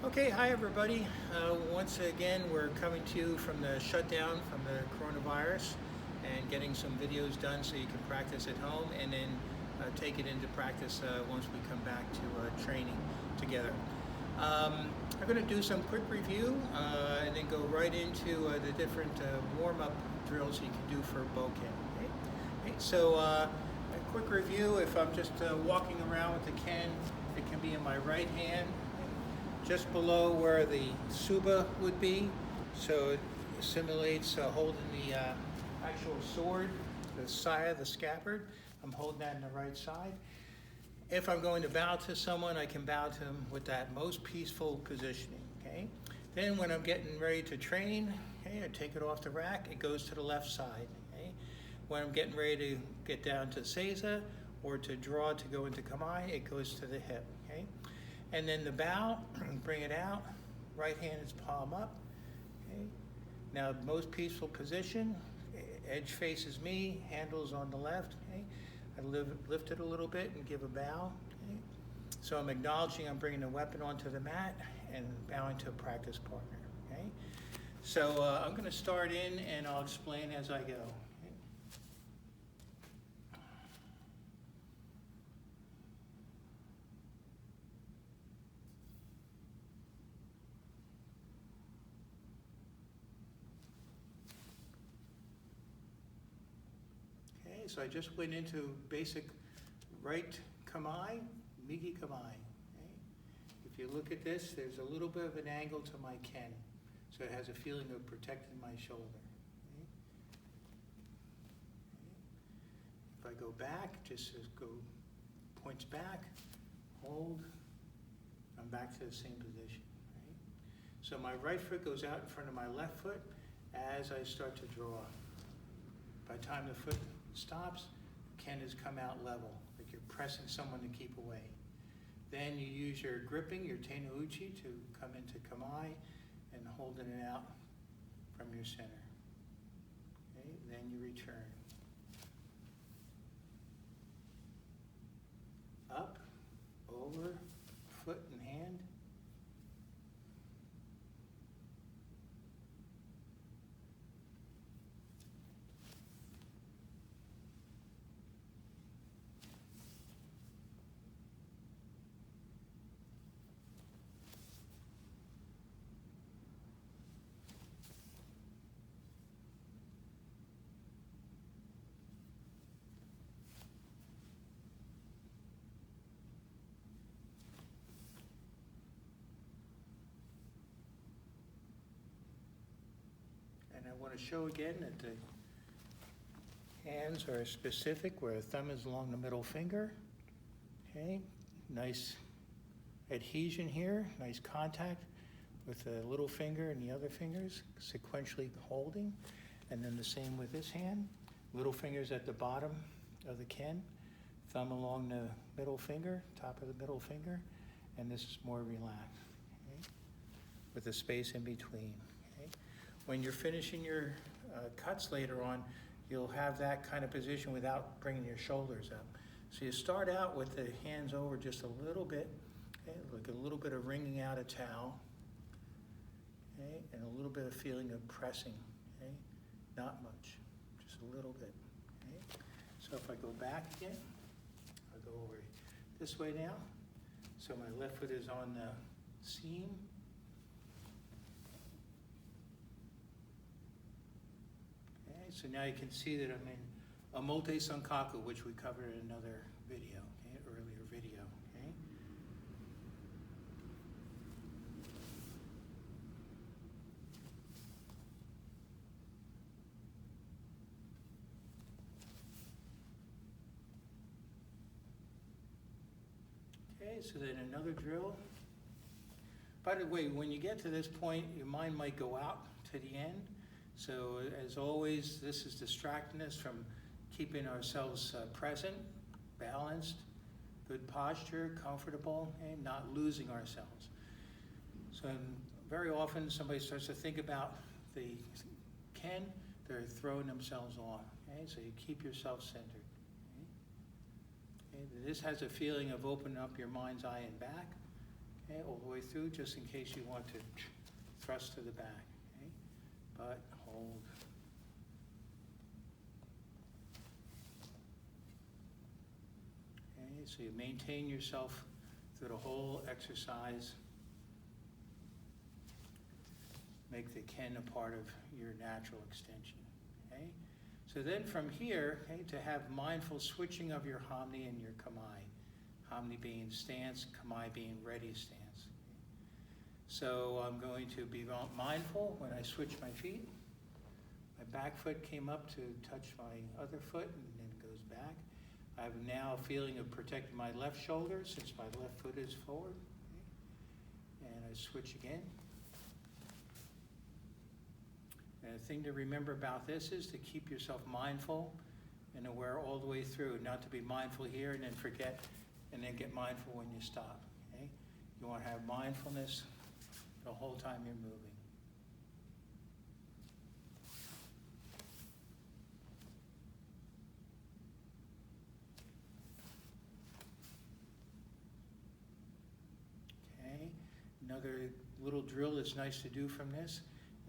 Okay, hi everybody. Once again, we're coming to you from the shutdown from the coronavirus and getting some videos done so you can practice at home and then take it into practice once we come back to training together. I'm going to do some quick review and then go right into the different warm-up drills you can do for Bokken. Okay? So a quick review, if I'm just walking around with the Ken, it can be in my right hand, just below where the suba would be, so it simulates holding the actual sword, the saya, the scabbard. I'm holding that in the right side. If I'm going to bow to someone, I can bow to them with that most peaceful positioning. Okay. Then when I'm getting ready to train, okay, I take it off the rack. It goes to the left side. Okay. When I'm getting ready to get down to seiza or to draw to go into kamae, it goes to the hip. Okay. And then the bow, bring it out, right hand is palm up. Okay. Now, most peaceful position, edge faces me, handles on the left. Okay. I lift it a little bit and give a bow. Okay. So I'm acknowledging I'm bringing the weapon onto the mat and bowing to a practice partner. Okay. So I'm going to start in and I'll explain as I go. So I just went into basic right kamae, migi kamae. Okay? If you look at this, there's a little bit of an angle to my ken, so it has a feeling of protecting my shoulder. Okay? If I go back, just go points back, hold, I'm back to the same position. Right? So my right foot goes out in front of my left foot as I start to draw. By the time the foot stops, ken has come out level, like you're pressing someone to keep away. Then you use your gripping, your tenouchi, to come into kamae and holding it out from your center. Okay? Then you return. Up, over, foot and hand. And I want to show again that the hands are specific, where the thumb is along the middle finger. Okay, nice adhesion here, nice contact with the little finger and the other fingers, sequentially holding. And then the same with this hand. Little fingers at the bottom of the ken, thumb along the middle finger, top of the middle finger, and this is more relaxed, okay? With the space in between. Okay? When you're finishing your cuts later on, you'll have that kind of position without bringing your shoulders up. So you start out with the hands over just a little bit, okay? Like a little bit of wringing out a towel, okay? And a little bit of feeling of pressing, okay? Not much, just a little bit, okay? So if I go back again, I'll go over this way now. So my left foot is on the seam. Okay, so now you can see that I'm in a multi-sankaku, which we covered in another video, okay, earlier video, okay? Okay, so then another drill. By the way, when you get to this point, your mind might go out to the end. So as always, this is distracting us from keeping ourselves present, balanced, good posture, comfortable, and not losing ourselves. So very often somebody starts to think about the ken, they're throwing themselves off. Okay? So you keep yourself centered. Okay? Okay? This has a feeling of opening up your mind's eye and back. okay, all the way through, just in case you want to thrust to the back, okay? But hold. Okay, so you maintain yourself through the whole exercise. Make the ken a part of your natural extension, okay? So then from here, okay, to have mindful switching of your hamni and your kamae. Hamni being stance, kamae being ready stance. So I'm going to be mindful when I switch my feet. My back foot came up to touch my other foot and then goes back. I have now a feeling of protecting my left shoulder since my left foot is forward. Okay. And I switch again. And the thing to remember about this is to keep yourself mindful and aware all the way through, not to be mindful here and then forget and then get mindful when you stop. Okay? You want to have mindfulness the whole time you're moving. Okay, another little drill that's nice to do from this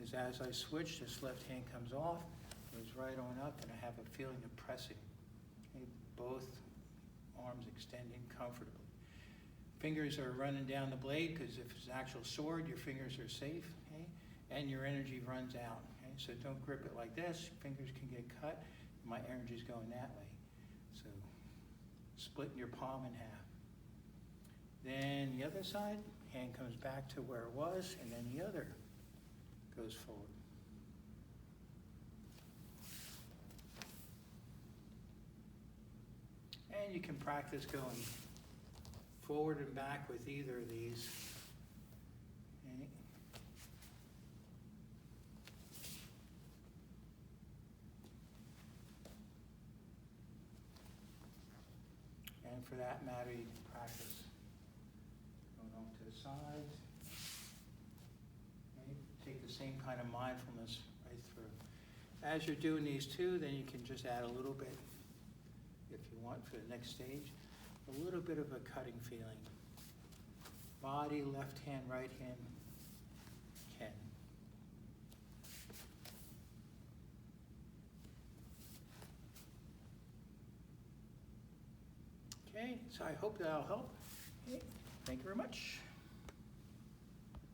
is as I switch, this left hand comes off, goes right on up, and I have a feeling of pressing. Okay? Both arms extending comfortably. Fingers are running down the blade because if it's an actual sword, your fingers are safe, okay? And your energy runs out. Okay? So don't grip it like this. Fingers can get cut. My energy's going that way. So splitting your palm in half. Then the other side, hand comes back to where it was, and then the other goes forward. And you can practice going forward and back with either of these. Okay. And for that matter, you can practice going off to the sides. Okay. Take the same kind of mindfulness right through. As you're doing these two, then you can just add a little bit, if you want, for the next stage, a little bit of a cutting feeling. Body, left hand, right hand, ken. Okay, so I hope that'll help. Okay. Thank you very much.